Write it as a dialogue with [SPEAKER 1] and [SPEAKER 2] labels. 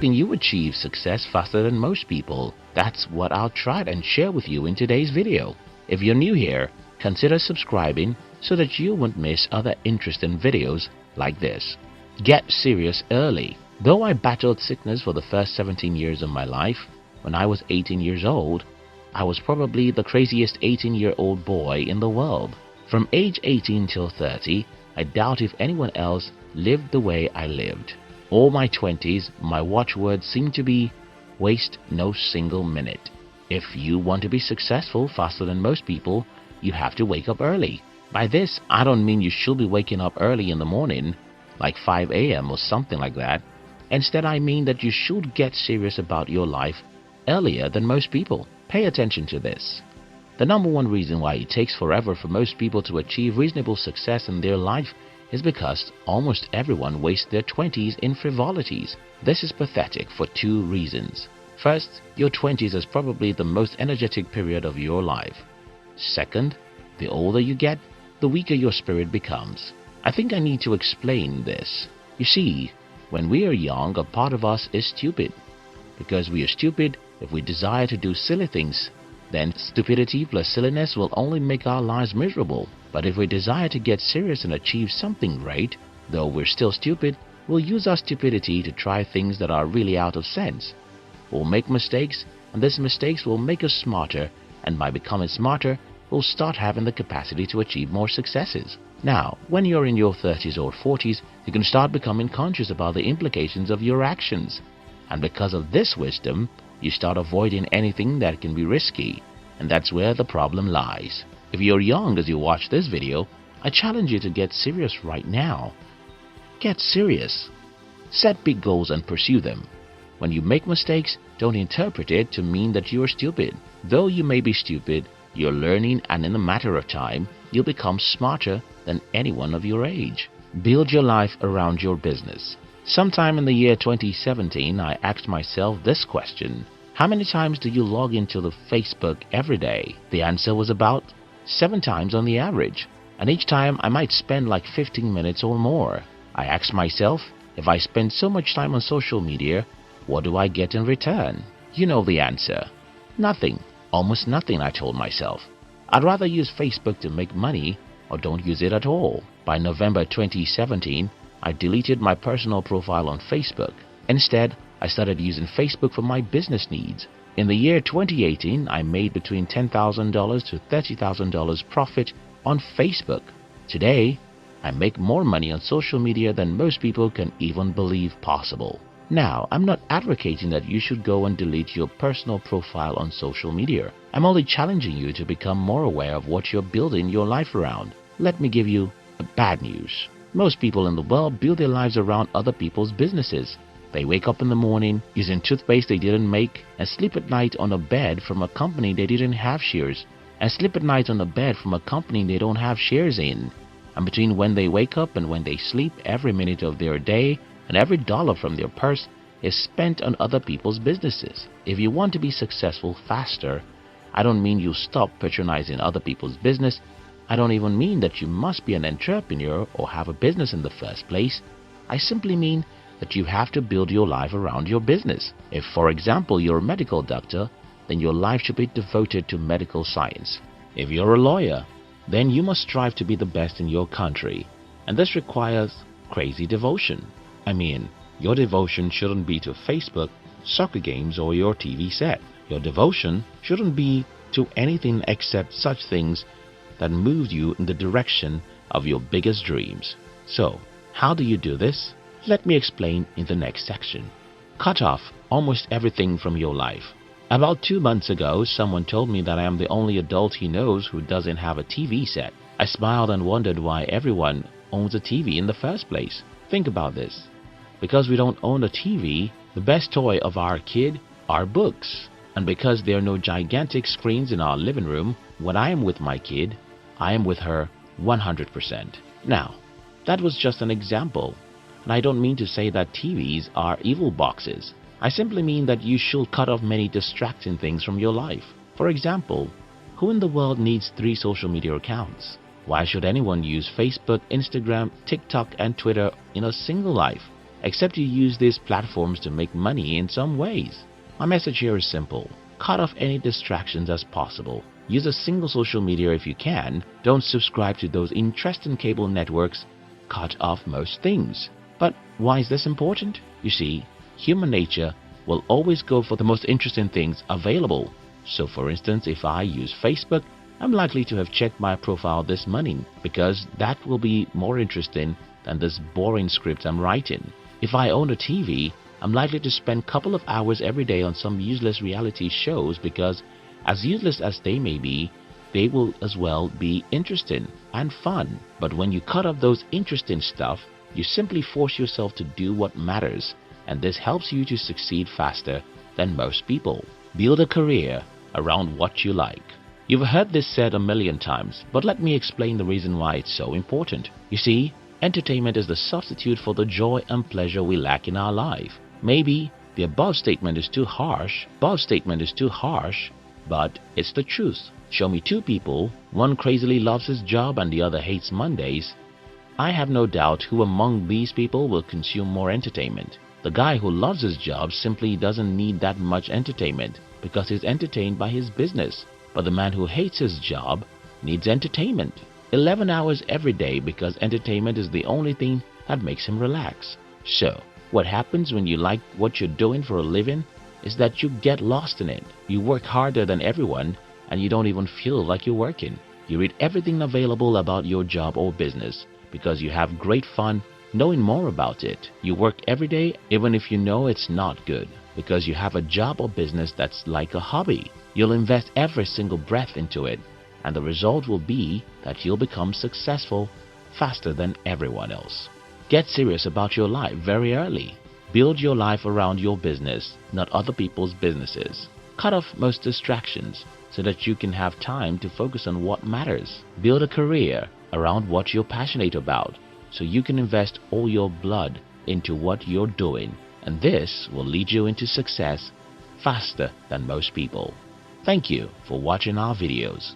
[SPEAKER 1] Can you achieve success faster than most people? That's what I'll try and share with you in today's video. If you're new here, consider subscribing so that you won't miss other interesting videos like this. Get serious early. Though I battled sickness for the first 17 years of my life, when I was 18 years old, I was probably the craziest 18-year-old boy in the world. From age 18 till 30, I doubt if anyone else lived the way I lived. All my 20s, my watchword seemed to be, waste no single minute. If you want to be successful faster than most people, you have to wake up early. By this, I don't mean you should be waking up early in the morning, like 5 a.m. or something like that. Instead, I mean that you should get serious about your life earlier than most people. Pay attention to this. The number one reason why it takes forever for most people to achieve reasonable success in their life is because almost everyone wastes their 20s in frivolities. This is pathetic for two reasons. First, your 20s is probably the most energetic period of your life. Second, the older you get, the weaker your spirit becomes. I think I need to explain this. You see, when we are young, a part of us is stupid. Because we are stupid, if we desire to do silly things, then stupidity plus silliness will only make our lives miserable. But if we desire to get serious and achieve something great, though we're still stupid, we'll use our stupidity to try things that are really out of sense. We'll make mistakes, and these mistakes will make us smarter, and by becoming smarter, we'll start having the capacity to achieve more successes. Now, when you're in your 30s or 40s, you can start becoming conscious about the implications of your actions. And because of this wisdom, you start avoiding anything that can be risky, and that's where the problem lies. If you're young as you watch this video, I challenge you to get serious right now. Get serious. Set big goals and pursue them. When you make mistakes, don't interpret it to mean that you are stupid. Though you may be stupid, you're learning, and in a matter of time, you'll become smarter than anyone of your age. Build your life around your business. Sometime in the year 2017, I asked myself this question: how many times do you log into the Facebook every day? The answer was about 7 times on the average, and each time I might spend like 15 minutes or more. I asked myself, if I spend so much time on social media, what do I get in return? You know the answer. Nothing. Almost nothing, I told myself. I'd rather use Facebook to make money or don't use it at all. By November 2017, I deleted my personal profile on Facebook. Instead, I started using Facebook for my business needs. In the year 2018, I made between $10,000 to $30,000 profit on Facebook. Today, I make more money on social media than most people can even believe possible. Now, I'm not advocating that you should go and delete your personal profile on social media. I'm only challenging you to become more aware of what you're building your life around. Let me give you bad news. Most people in the world build their lives around other people's businesses. They wake up in the morning using toothpaste they didn't make, and sleep at night on a bed from a company they didn't have shares, and sleep at night on a bed from a company they don't have shares in. And between when they wake up and when they sleep, every minute of their day and every dollar from their purse is spent on other people's businesses. If you want to be successful faster, I don't mean you stop patronizing other people's business. I don't even mean that you must be an entrepreneur or have a business in the first place. I simply mean that you have to build your life around your business. If, for example, you're a medical doctor, then your life should be devoted to medical science. If you're a lawyer, then you must strive to be the best in your country, and this requires crazy devotion. I mean, your devotion shouldn't be to Facebook, soccer games, or your TV set. Your devotion shouldn't be to anything except such things that move you in the direction of your biggest dreams. So, how do you do this? Let me explain in the next section. Cut off almost everything from your life. About 2 months ago, someone told me that I am the only adult he knows who doesn't have a TV set. I smiled and wondered why everyone owns a TV in the first place. Think about this. Because we don't own a TV, the best toy of our kid are books. And because there are no gigantic screens in our living room, when I am with my kid, I am with her 100%. Now, that was just an example. And I don't mean to say that TVs are evil boxes. I simply mean that you should cut off many distracting things from your life. For example, who in the world needs 3 social media accounts? Why should anyone use Facebook, Instagram, TikTok, and Twitter in a single life? except you use these platforms to make money in some ways. My message here is simple. Cut off any distractions as possible. Use a single social media if you can. Don't subscribe to those interesting cable networks. Cut off most things. But why is this important? You see, human nature will always go for the most interesting things available. So for instance, if I use Facebook, I'm likely to have checked my profile this morning because that will be more interesting than this boring script I'm writing. If I own a TV, I'm likely to spend a couple of hours every day on some useless reality shows because, as useless as they may be, they will as well be interesting and fun. But when you cut off those interesting stuff, you simply force yourself to do what matters, and this helps you to succeed faster than most people. Build a career around what you like. You've heard this said a million times, but let me explain the reason why it's so important. You see, entertainment is the substitute for the joy and pleasure we lack in our life. Maybe the above statement is too harsh, but it's the truth. Show me two people, one crazily loves his job and the other hates Mondays. I have no doubt who among these people will consume more entertainment. The guy who loves his job simply doesn't need that much entertainment because he's entertained by his business. But the man who hates his job needs entertainment. 11 hours every day because entertainment is the only thing that makes him relax. So, what happens when you like what you're doing for a living is that you get lost in it. You work harder than everyone and you don't even feel like you're working. You read everything available about your job or business because you have great fun knowing more about it. You work every day even if you know it's not good because you have a job or business that's like a hobby. You'll invest every single breath into it, and the result will be that you'll become successful faster than everyone else. Get serious about your life very early. Build your life around your business, not other people's businesses. Cut off most distractions so that you can have time to focus on what matters. Build a career around what you're passionate about so you can invest all your blood into what you're doing, and this will lead you into success faster than most people. Thank you for watching our videos.